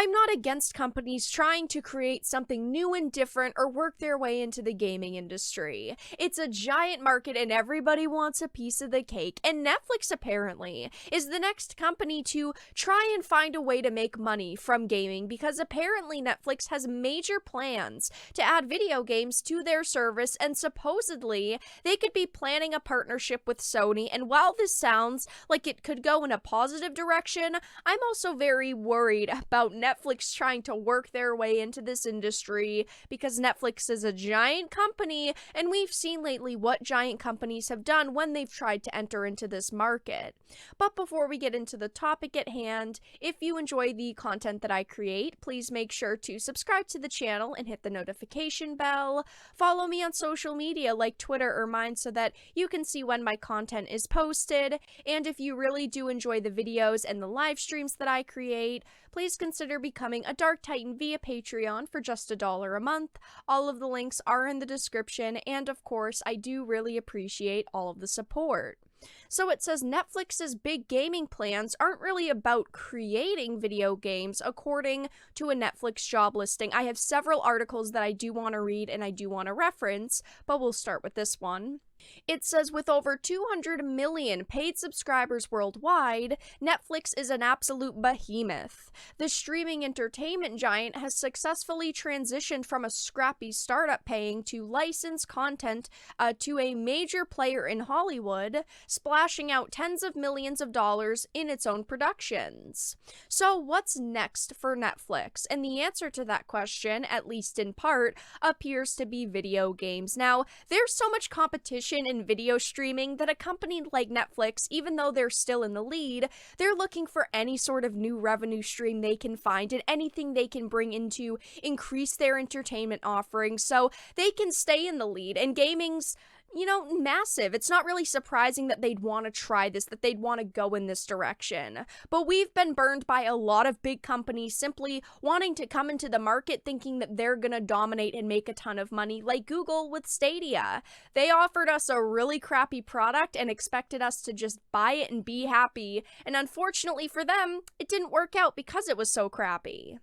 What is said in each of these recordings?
I'm not against companies trying to create something new and different or work their way into the gaming industry. It's a giant market and everybody wants a piece of the cake, and Netflix apparently is the next company to try and find a way to make money from gaming, because apparently Netflix has major plans to add video games to their service, and supposedly they could be planning a partnership with Sony. And while this sounds like it could go in a positive direction, I'm also very worried about Netflix trying to work their way into this industry, because Netflix is a giant company, and we've seen lately what giant companies have done when they've tried to enter into this market. But before we get into the topic at hand, if you enjoy the content that I create, please make sure to subscribe to the channel and hit the notification bell. Follow me on social media like Twitter or mine so that you can see when my content is posted. And if you really do enjoy the videos and the live streams that I create, please consider becoming a Dark Titan via Patreon for just $1 a month. All of the links are in the description, and of course, I do really appreciate all of the support. So it says Netflix's big gaming plans aren't really about creating video games, according to a Netflix job listing. I have several articles that I do want to read and I do want to reference, but we'll start with this one. It says with over 200 million paid subscribers worldwide, Netflix is an absolute behemoth. The streaming entertainment giant has successfully transitioned from a scrappy startup paying to license content to a major player in Hollywood, splashing out tens of millions of dollars in its own productions. So what's next for Netflix? And the answer to that question, at least in part, appears to be video games. Now, there's so much competition in video streaming that a company like Netflix, even though they're still in the lead, they're looking for any sort of new revenue stream they can find and anything they can bring in to increase their entertainment offerings so they can stay in the lead. And gaming's, massive. It's not really surprising that they'd want to try this, that they'd want to go in this direction. But we've been burned by a lot of big companies simply wanting to come into the market thinking that they're gonna dominate and make a ton of money, like Google with Stadia. They offered us a really crappy product and expected us to just buy it and be happy, and unfortunately for them, it didn't work out because it was so crappy.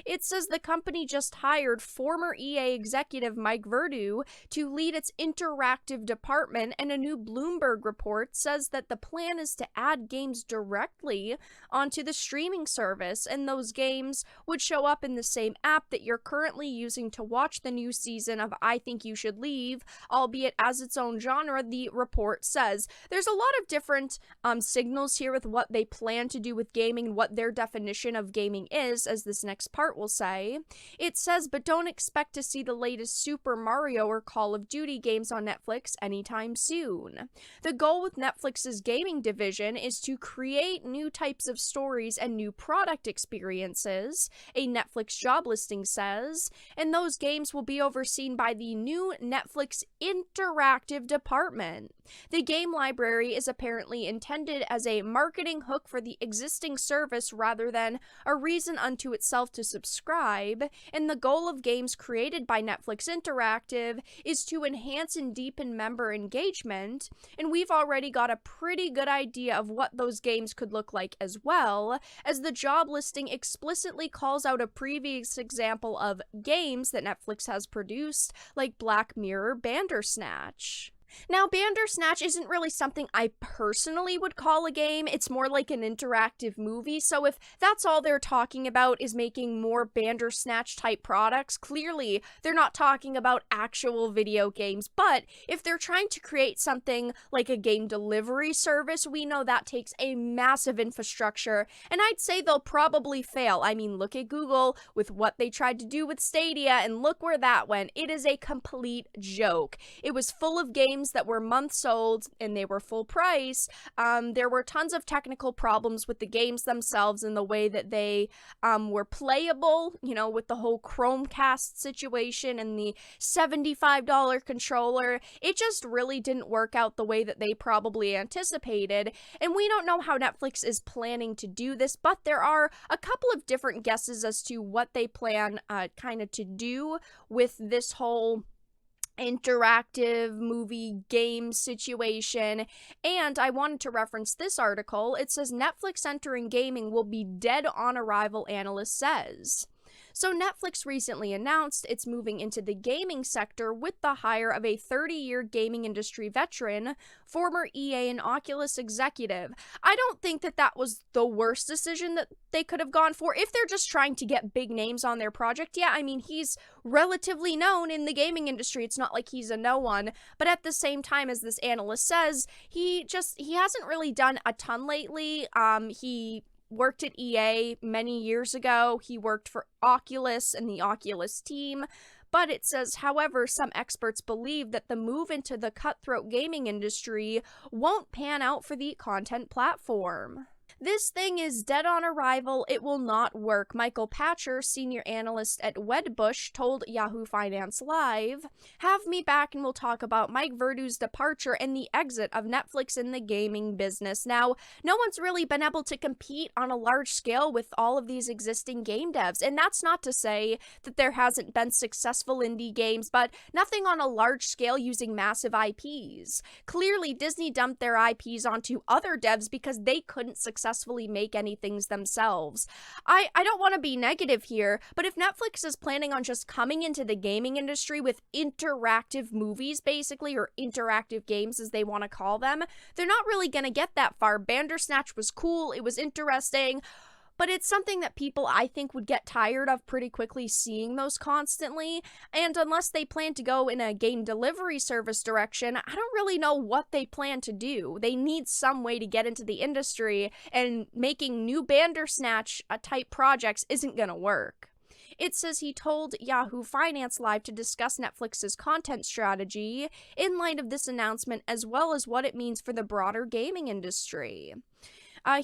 It says the company just hired former EA executive Mike Verdu to lead its interactive department, and a new Bloomberg report says that the plan is to add games directly onto the streaming service, and those games would show up in the same app that you're currently using to watch the new season of I Think You Should Leave, albeit as its own genre, the report says. There's a lot of different signals here with what they plan to do with gaming and what their definition of gaming is, as this next part will say. It says, but don't expect to see the latest Super Mario or Call of Duty games on Netflix anytime soon. The goal with Netflix's gaming division is to create new types of stories and new product experiences, a Netflix job listing says, and those games will be overseen by the new Netflix interactive department. The game library is apparently intended as a marketing hook for the existing service rather than a reason unto itself to subscribe, and the goal of games created by Netflix Interactive is to enhance and deepen member engagement, and we've already got a pretty good idea of what those games could look like as well, as the job listing explicitly calls out a previous example of games that Netflix has produced, like Black Mirror Bandersnatch. Now, Bandersnatch isn't really something I personally would call a game. It's more like an interactive movie, so if that's all they're talking about is making more Bandersnatch type products, clearly they're not talking about actual video games. But if they're trying to create something like a game delivery service, we know that takes a massive infrastructure, and I'd say they'll probably fail. I mean, look at Google with what they tried to do with Stadia, and look where that went. It is a complete joke. It was full of games that were months old and they were full price. There were tons of technical problems with the games themselves and the way that they were playable, with the whole Chromecast situation and the $75 controller. It just really didn't work out the way that they probably anticipated, and we don't know how Netflix is planning to do this, but there are a couple of different guesses as to what they plan kind of to do with this whole interactive movie game situation. And I wanted to reference this article. It says Netflix entering gaming will be dead on arrival, analyst says. So Netflix recently announced it's moving into the gaming sector with the hire of a 30-year gaming industry veteran, former EA and Oculus executive. I don't think that was the worst decision that they could have gone for. If they're just trying to get big names on their project, yeah, I mean, he's relatively known in the gaming industry. It's not like he's a no one. But at the same time, as this analyst says, he hasn't really done a ton lately. He worked at EA many years ago. He worked for Oculus and the Oculus team. But it says, however, some experts believe that the move into the cutthroat gaming industry won't pan out for the content platform. This thing is dead on arrival. It will not work. Michael Patcher, senior analyst at Wedbush, told Yahoo Finance Live, "Have me back and we'll talk about Mike Verdu's departure and the exit of Netflix in the gaming business." Now, no one's really been able to compete on a large scale with all of these existing game devs. And that's not to say that there hasn't been successful indie games, but nothing on a large scale using massive IPs. Clearly, Disney dumped their IPs onto other devs because they couldn't successfully make anything themselves. I don't want to be negative here, but if Netflix is planning on just coming into the gaming industry with interactive movies, basically, or interactive games as they want to call them, they're not really going to get that far. Bandersnatch was cool, it was interesting, but it's something that people, I think, would get tired of pretty quickly seeing those constantly. And unless they plan to go in a game delivery service direction, I don't really know what they plan to do. They need some way to get into the industry, and making new Bandersnatch type projects isn't going to work. It says he told Yahoo Finance Live to discuss Netflix's content strategy in light of this announcement, as well as what it means for the broader gaming industry.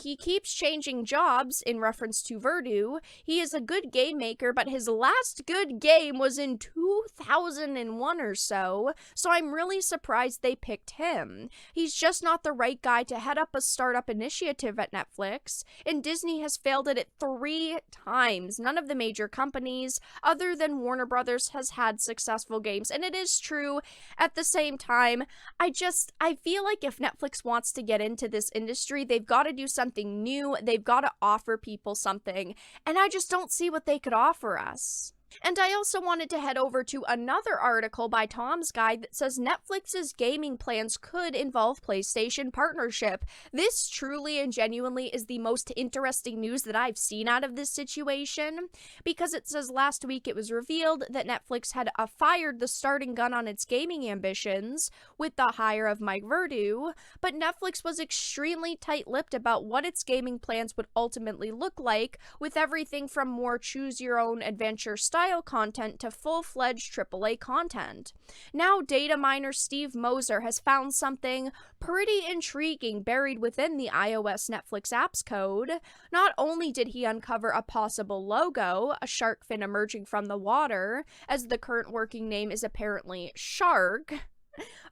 He keeps changing jobs in reference to Verdu. He is a good game maker, but his last good game was in 2001 or so I'm really surprised they picked him. He's just not the right guy to head up a startup initiative at Netflix, and Disney has failed at it 3 times. None of the major companies, other than Warner Brothers, has had successful games, and it is true. At the same time, I feel like if Netflix wants to get into this industry, they've got to do something new. They've got to offer people something, and I just don't see what they could offer us. And I also wanted to head over to another article by Tom's Guide that says Netflix's gaming plans could involve PlayStation partnership. This truly and genuinely is the most interesting news that I've seen out of this situation, because it says last week it was revealed that Netflix had fired the starting gun on its gaming ambitions with the hire of Mike Verdu, but Netflix was extremely tight-lipped about what its gaming plans would ultimately look like, with everything from more choose-your-own-adventure style content to full-fledged AAA content. Now, Dataminers Steve Moser has found something pretty intriguing buried within the iOS Netflix apps code. Not only did he uncover a possible logo, a shark fin emerging from the water, as the current working name is apparently Shark,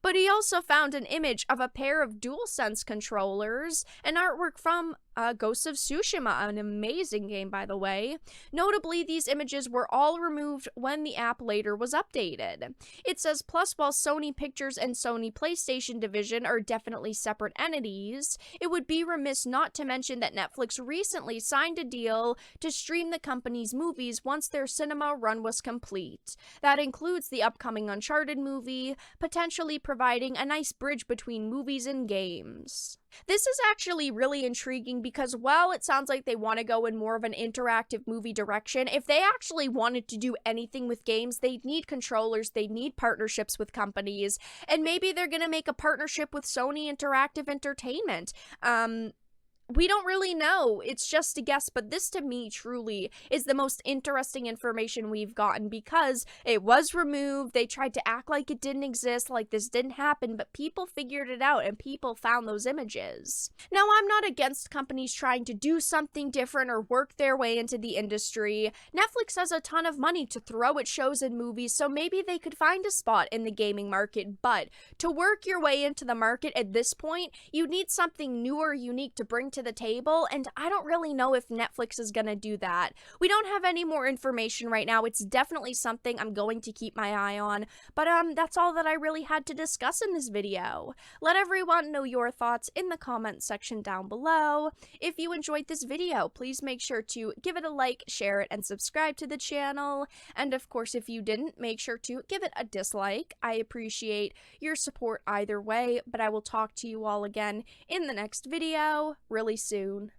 but he also found an image of a pair of DualSense controllers, and artwork from Ghost of Tsushima, an amazing game, by the way. Notably, these images were all removed when the app later was updated. It says, plus, while Sony Pictures and Sony PlayStation division are definitely separate entities, it would be remiss not to mention that Netflix recently signed a deal to stream the company's movies once their cinema run was complete. That includes the upcoming Uncharted movie, potentially providing a nice bridge between movies and games. This is actually really intriguing because while it sounds like they want to go in more of an interactive movie direction, if they actually wanted to do anything with games, they'd need controllers, they'd need partnerships with companies, and maybe they're going to make a partnership with Sony Interactive Entertainment. We don't really know. It's just a guess, but this to me truly is the most interesting information we've gotten because it was removed. They tried to act like it didn't exist, like this didn't happen, but people figured it out and people found those images. Now, I'm not against companies trying to do something different or work their way into the industry. Netflix has a ton of money to throw at shows and movies, so maybe they could find a spot in the gaming market, but to work your way into the market at this point, you need something new or unique to bring to the table, and I don't really know if Netflix is gonna do that. We don't have any more information right now. It's definitely something I'm going to keep my eye on, but that's all that I really had to discuss in this video. Let everyone know your thoughts in the comments section down below. If you enjoyed this video, please make sure to give it a like, share it, and subscribe to the channel. And of course, if you didn't, make sure to give it a dislike. I appreciate your support either way, but I will talk to you all again in the next video really soon.